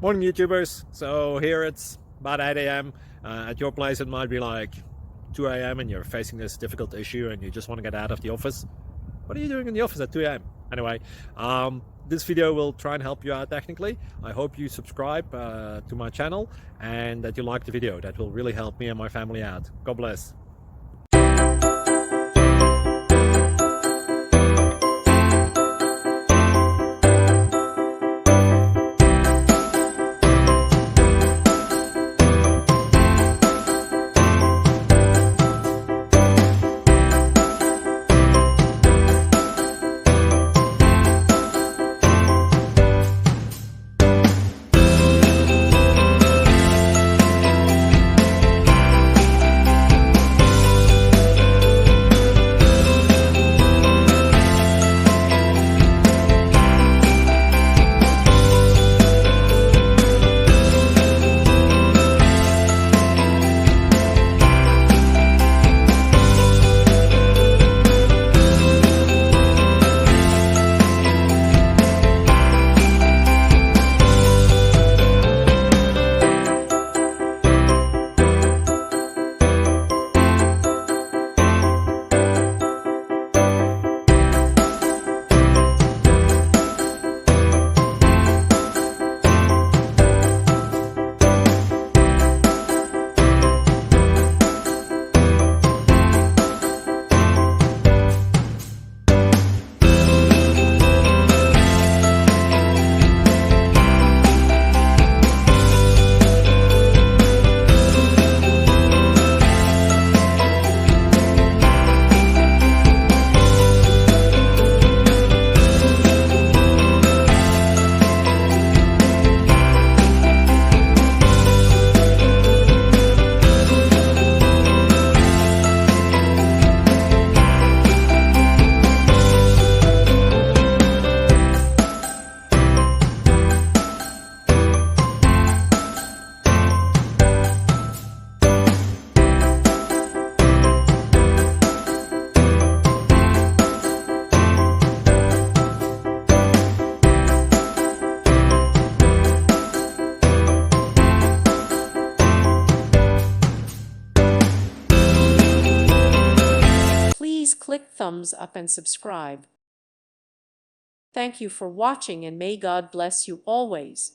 Morning YouTubers. So here it's about 8 a.m. At your place it might be like 2 a.m. and you're facing this difficult issue and you just want to get out of the office. What are you doing in the office at 2 a.m.? Anyway, this video will try and help you out technically. I hope you subscribe to my channel and that you like the video. That will really help me and my family out. God bless. Please click thumbs up and subscribe. Thank you for watching and may God bless you always.